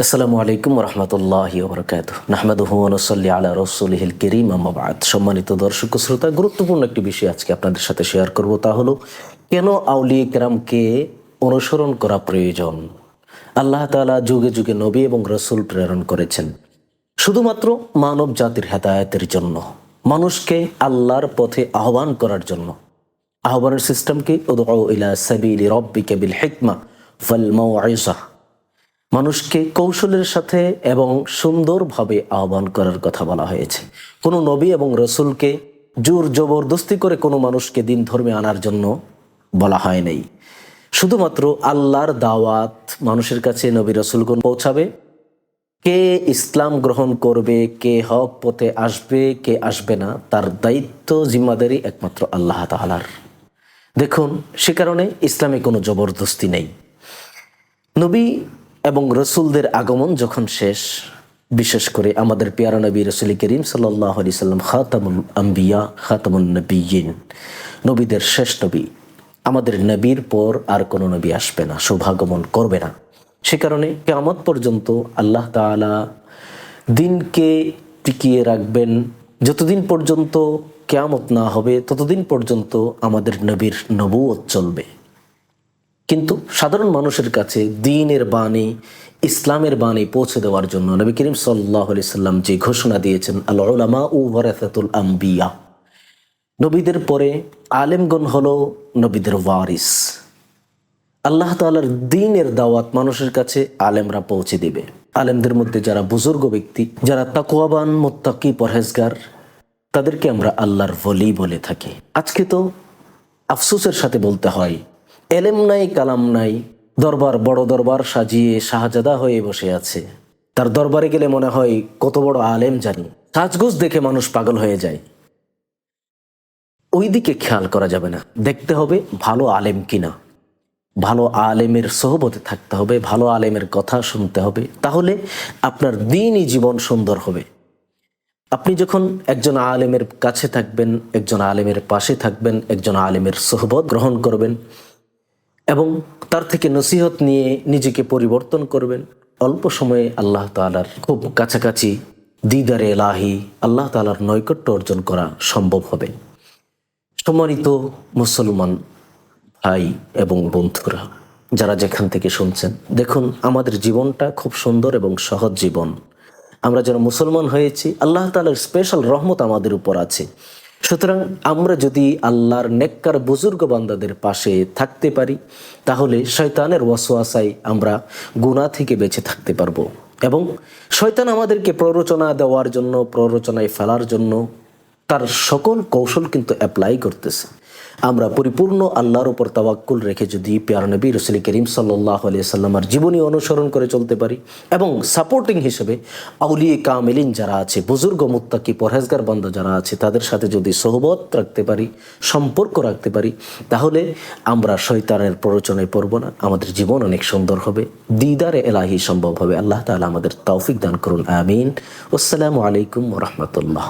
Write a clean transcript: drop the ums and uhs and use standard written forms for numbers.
আসসালামু আলাইকুম রহমতুল্লাহি ওয়া বারাকাতুহু নাহমাদুহু ওয়া নুসাল্লি আলা রাসূলিহিল কারীম আম্মা বা'দ। সম্মানিত দর্শক ও শ্রোতা, গুরুত্বপূর্ণ একটি বিষয় আজকে আপনাদের সাথে শেয়ার করব, তা হলো কেন আউলিয়া কেরামকে অনুসরণ করা প্রয়োজন। আল্লাহ তাআলা যুগে যুগে নবী এবং রাসূল প্রেরণ করেছেন শুধুমাত্র মানব জাতির হেদায়েতের জন্য, মানুষকে আল্লাহর পথে আহ্বান করার জন্য। আহ্বানের সিস্টেম কি? উদউ ইলা সাবিলি রাব্বিকা বিল হিকমা ওয়াল মাউইযা। মানুষকে কৌশলের সাথে এবং সুন্দরভাবে আহ্বান করার কথা বলা হয়েছে। কোনো নবী এবং রসুলকে জোর জবরদস্তি করে কোনো মানুষকে দিন ধর্মে আনার জন্য বলা হয় নাই। শুধুমাত্র আল্লাহর দাওয়াত মানুষের কাছে নবী রসুলগণ পৌঁছাবে। কে ইসলাম গ্রহণ করবে, কে হক পথে আসবে, কে আসবে না, তার দায়িত্ব জিম্মাদারি একমাত্র আল্লাহ তাআলার। দেখুন, সে কারণে ইসলামে কোনো জবরদস্তি নেই। নবী এবং রসুলদের আগমন যখন শেষ, বিশেষ করে আমাদের পেয়ারা নবী রাসূল করিম সাল্লাল্লাহু আলাইহি সাল্লাম খাতামুল আম্বিয়া খাতামুন নবিয়্যিন, নবীদের শেষ নবী। আমাদের নবীর পর আর কোনো নবী আসবে না, শুভাগমন করবে না। সে কারণে কিয়ামত পর্যন্ত আল্লাহ তাআলা দিনকে টিকিয়ে রাখবেন। যতদিন পর্যন্ত কিয়ামত না হবে ততদিন পর্যন্ত আমাদের নবীর নবুয়ত চলবে। কিন্তু সাধারণ মানুষের কাছে দ্বীনের বাণী, ইসলামের বাণী পৌঁছে দেওয়ার জন্য নবী করিম সাল্লাল্লাহু আলাইহি সাল্লাম যে ঘোষণা দিয়েছেন, আল উলামা ওয়ারাসাতুল আম্বিয়া, নবীদের পরে আলেমগণ হলো নবীদের ওয়ারিস। আল্লাহ তাআলার দ্বীনের দাওয়াত মানুষের কাছে আলেমরা পৌঁছে দিবে। আলেমদের মধ্যে যারা বুজুর্গ ব্যক্তি, যারা তাকওয়াবান, মুত্তাকি, পরহেজগার, তাদেরকে আমরা আল্লাহর ওলি বলে থাকি। আজকে তো আফসোসের সাথে বলতে হয়, এলেম নাই, কালাম নাই, দরবার বড় দরবার সাজিয়ে শাহজাদা হয়ে বসে আছে। তার দরবারে গেলে মনে হয় কত বড় আলেম জানি। সাজগোজ দেখে মানুষ পাগল হয়ে যায়। ওই দিকে খেয়াল করা যাবে না, দেখতে হবে ভালো আলেম কিনা। ভালো আলেমের সোহবতে থাকতে হবে, ভালো আলেমের কথা শুনতে হবে, তাহলে আপনার দ্বীনি জীবন সুন্দর হবে। আপনি যখন একজন আলেমের কাছে থাকবেন, একজন আলেমের পাশে থাকবেন, একজন আলেমের সোহবত গ্রহণ করবেন এবং তার থেকে নসিহত নিয়ে নিজেকে পরিবর্তন করবেন, অল্প সময়ে আল্লাহ তাআলার খুব কাছাকাছি দিদারে এলাহি, আল্লাহ তাআলার নৈকট্য অর্জন করা সম্ভব হবে। সম্মানিত মুসলমান ভাই এবং বন্ধুরা, যারা যেখান থেকে শুনছেন, দেখুন আমাদের জীবনটা খুব সুন্দর এবং সহজ জীবন। আমরা যারা মুসলমান হয়েছি, আল্লাহ তাআলার স্পেশাল রহমত আমাদের উপর আছে। সুতরাং আমরা যদি আল্লাহর নেককার বুজুর্গ বান্দাদের পাশে থাকতে পারি, তাহলে শয়তানের ওয়াসওয়াসায় আমরা গুনাহ থেকে বেঁচে থাকতে পারবো। এবং শয়তান আমাদেরকে প্ররোচনা দেওয়ার জন্য, প্ররোচনায় ফেলার জন্য তার সকল কৌশল কিন্তু অ্যাপ্লাই করতেছে। আমরা পরিপূর্ণ আল্লাহর উপর তাওয়াক্কুল রেখে যদি পেয়ারা নবী রাসূল করিম সাল্লাল্লাহু আলাইহি সাল্লামের জীবনী অনুসরণ করে চলতে পারি এবং সাপোর্টিং হিসেবে আউলিয়া কামিলিন যারা আছে, বুজুর্গ, মুত্তাকি, পরহেজগার বান্দা যারা আছে, তাদের সাথে যদি সোহবত রাখতে পারি, সম্পর্ক রাখতে পারি, তাহলে আমরা শয়তানের প্ররোচনায় পড়ব না। আমাদের জীবন অনেক সুন্দর হবে, দিদারে এলাহি সম্ভব হবে। আল্লাহ তাআলা আমাদের তৌফিক দান করুন, আমিন। আসসালামু আলাইকুম ওয়া রাহমাতুল্লাহ।